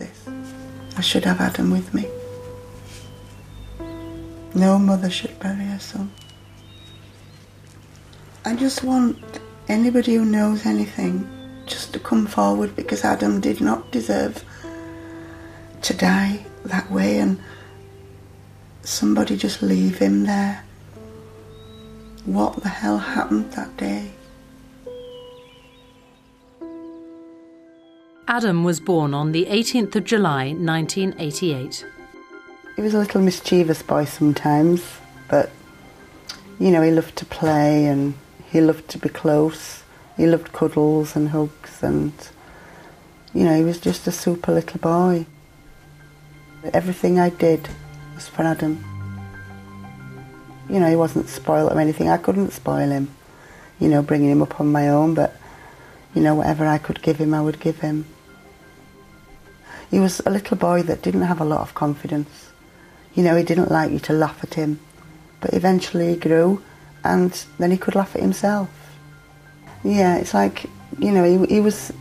this. I should have Adam with me. No mother should bury her son. I just want anybody who knows anything just to come forward, because Adam did not deserve to die that way, and somebody just leave him there. What the hell happened that day? Adam was born on the 18th of July 1988. He was a little mischievous boy sometimes, but you know, he loved to play and he loved to be close. He loved cuddles and hugs, and you know, he was just a super little boy. Everything I did was for Adam. You know, he wasn't spoiled or anything. I couldn't spoil him, you know, bringing him up on my own, but you know, whatever I could give him, I would give him. He was a little boy that didn't have a lot of confidence. You know, he didn't like you to laugh at him, but eventually he grew, and then he could laugh at himself. Yeah, it's like, you know, he was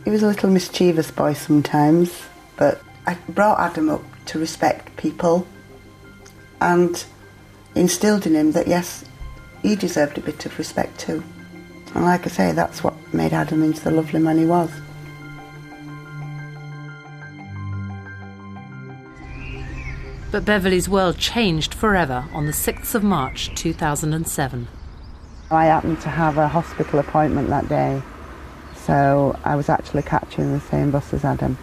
a little mischievous boy sometimes, but I brought Adam up to respect people and instilled in him that, yes, he deserved a bit of respect too. And like I say, that's what made Adam into the lovely man he was. But Beverley's world changed forever on the 6th of March 2007. I happened to have a hospital appointment that day, so I was actually catching the same bus as Adam.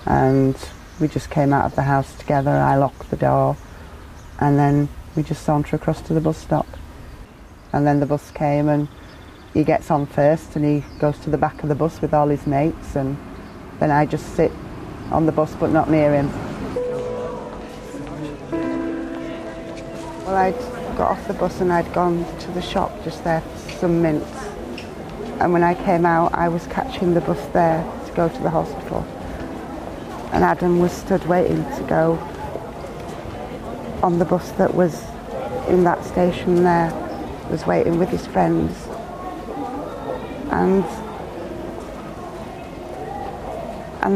And we just came out of the house together. I locked the door, and then we just saunter across to the bus stop. And then the bus came, and he gets on first, and he goes to the back of the bus with all his mates, and then I just sit on the bus but not near him. Well, I'd got off the bus and I'd gone to the shop just there for some mints, and when I came out I was catching the bus there to go to the hospital, and Adam was stood waiting to go on the bus that was in that station there, was waiting with his friends, and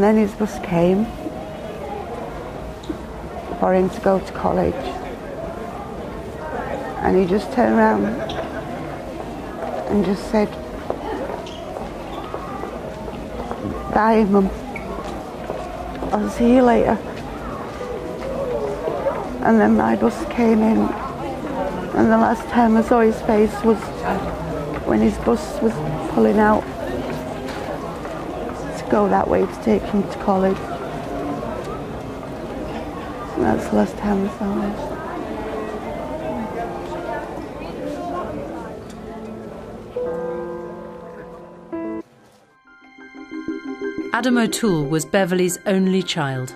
then his bus came for him to go to college. And he just turned around and just said, "Bye, Mum. I'll see you later." And then my bus came in, and the last time I saw his face was when his bus was pulling out to go that way to take him to college. And that's the last time I saw him. Adam O'Toole was Beverley's only child.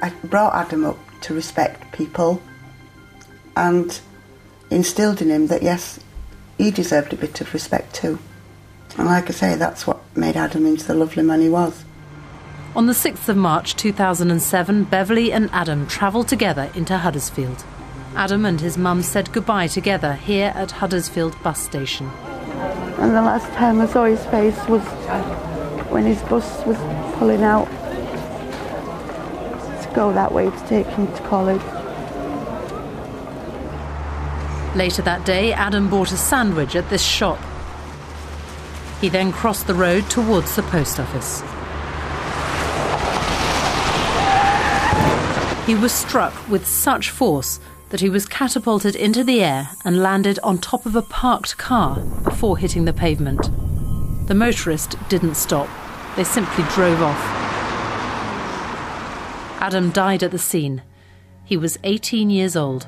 I brought Adam up to respect people and instilled in him that, yes, he deserved a bit of respect too. And like I say, that's what made Adam into the lovely man he was. On the 6th of March 2007, Beverley and Adam travelled together into Huddersfield. Adam and his mum said goodbye together here at Huddersfield bus station. And the last time I saw his face was when his bus was pulling out to go that way to take him to college. Later that day, Adam bought a sandwich at this shop. He then crossed the road towards the post office. He was struck with such force that he was catapulted into the air and landed on top of a parked car before hitting the pavement. The motorist didn't stop. They simply drove off. Adam died at the scene. He was 18 years old.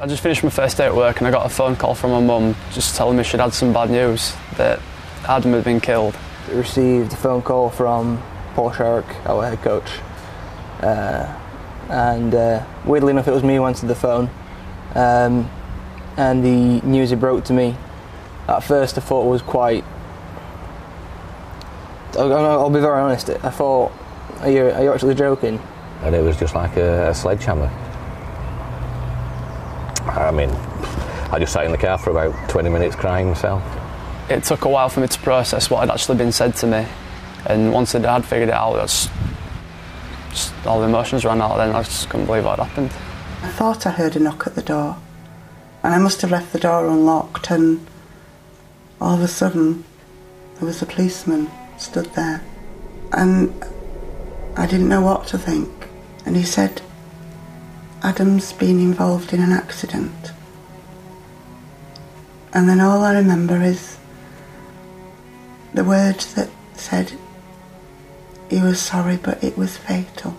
I just finished my first day at work and I got a phone call from my mum just telling me she'd had some bad news, that Adam had been killed. I received a phone call from Paul Sharrock, our head coach, and weirdly enough it was me who answered the phone, and the news he broke to me, at first I thought was quite, I'll be very honest, I thought, are you actually joking? And it was just like a sledgehammer. I mean, I just sat in the car for about 20 minutes crying myself. It took a while for me to process what had actually been said to me, And once the dad figured it out, just all the emotions ran out then. I just couldn't believe what had happened. I thought I heard a knock at the door, and I must have left the door unlocked, and all of a sudden there was a policeman stood there, and I didn't know what to think. And he said, "Adam's been involved in an accident." And then all I remember is the words that said he was sorry, but it was fatal.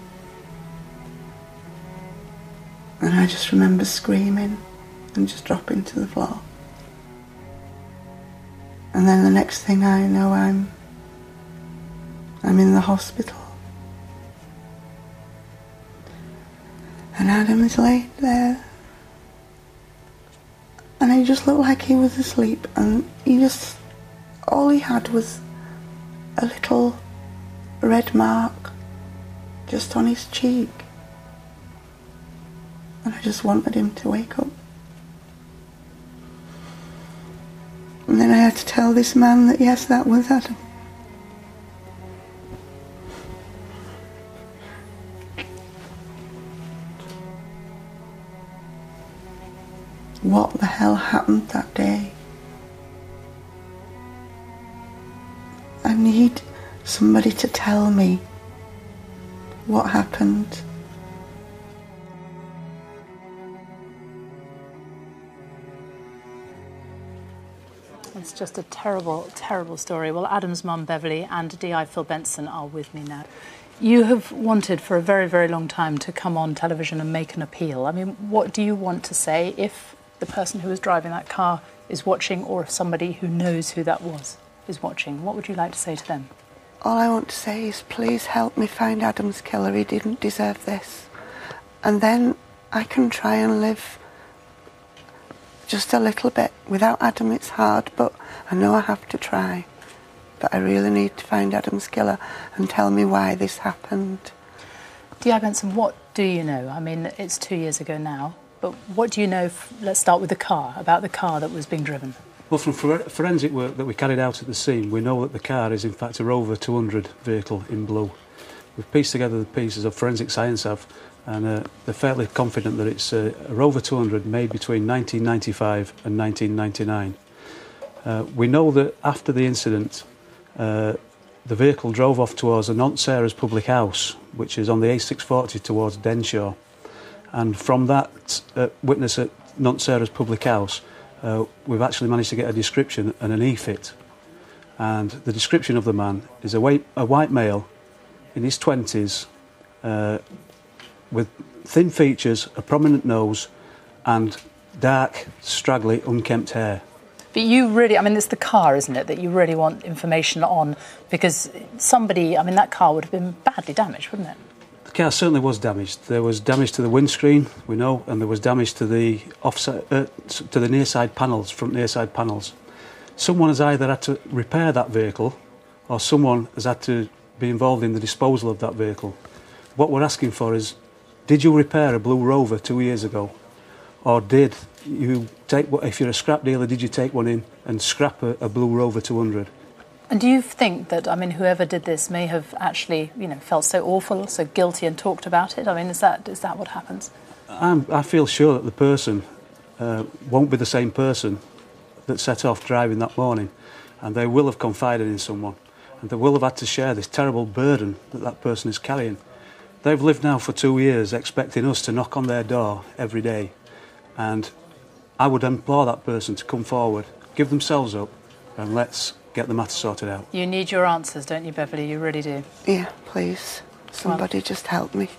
And I just remember screaming and just dropping to the floor. And then the next thing I know, I'm in the hospital. And Adam is laid there. And he just looked like he was asleep, and all he had was a little red mark just on his cheek. And I just wanted him to wake up. And then I had to tell this man that yes, that was Adam. What the hell happened that day? I need somebody to tell me what happened. It's just a terrible, terrible story. Well, Adam's mum, Beverly, and DI Phil Benson are with me now. You have wanted for a very, very long time to come on television and make an appeal. I mean, what do you want to say if the person who was driving that car is watching, or if somebody who knows who that was is watching? What would you like to say to them? All I want to say is please help me find Adam's killer. He didn't deserve this. And then I can try and live just a little bit. Without Adam it's hard, but I know I have to try. But I really need to find Adam's killer and tell me why this happened. D.I. Benson, what do you know? I mean, it's 2 years ago now, but what do you know, let's start with the car, about the car that was being driven? Well, from forensic work that we carried out at the scene, we know that the car is in fact a Rover 200 vehicle in blue. We've pieced together the pieces of forensic science and they're fairly confident that it's a Rover 200 made between 1995 and 1999. We know that after the incident, the vehicle drove off towards the Aunt Sarah's public house, which is on the A640 towards Denshaw. And from that witness at Aunt Sarah's public house, we've actually managed to get a description and an e-fit. And the description of the man is a white male in his 20s, with thin features, a prominent nose, and dark, straggly, unkempt hair. But you really, I mean, it's the car, isn't it, that you really want information on? Because somebody, I mean, that car would have been badly damaged, wouldn't it? The car certainly was damaged. There was damage to the windscreen, we know, and there was damage to the to the near side panels, front near side panels. Someone has either had to repair that vehicle, or someone has had to be involved in the disposal of that vehicle. What we're asking for is, did you repair a blue Rover 2 years ago? Or did you take, if you're a scrap dealer, did you take one in and scrap a blue Rover 200? And do you think that, I mean, whoever did this may have actually, you know, felt so awful, so guilty and talked about it? I mean, is that what happens? I feel sure that the person won't be the same person that set off driving that morning, and they will have confided in someone, and they will have had to share this terrible burden that that person is carrying. They've lived now for 2 years expecting us to knock on their door every day, and I would implore that person to come forward, give themselves up, and let's get the matter sorted out. You need your answers, don't you, Beverly? You really do. Yeah, please. Somebody just help me.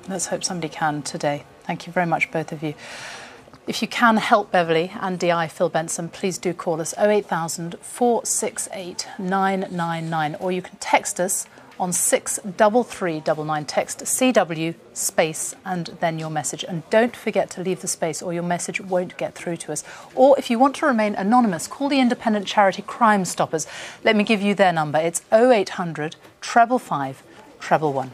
Let's hope somebody can today. Thank you very much, both of you. If you can help Beverly and DI Phil Benson, please do call us 08000 468 999, or you can text us on 63399. Text CW space and then your message. And don't forget to leave the space or your message won't get through to us. Or if you want to remain anonymous, call the independent charity Crime Stoppers. Let me give you their number. It's 0800 555 111.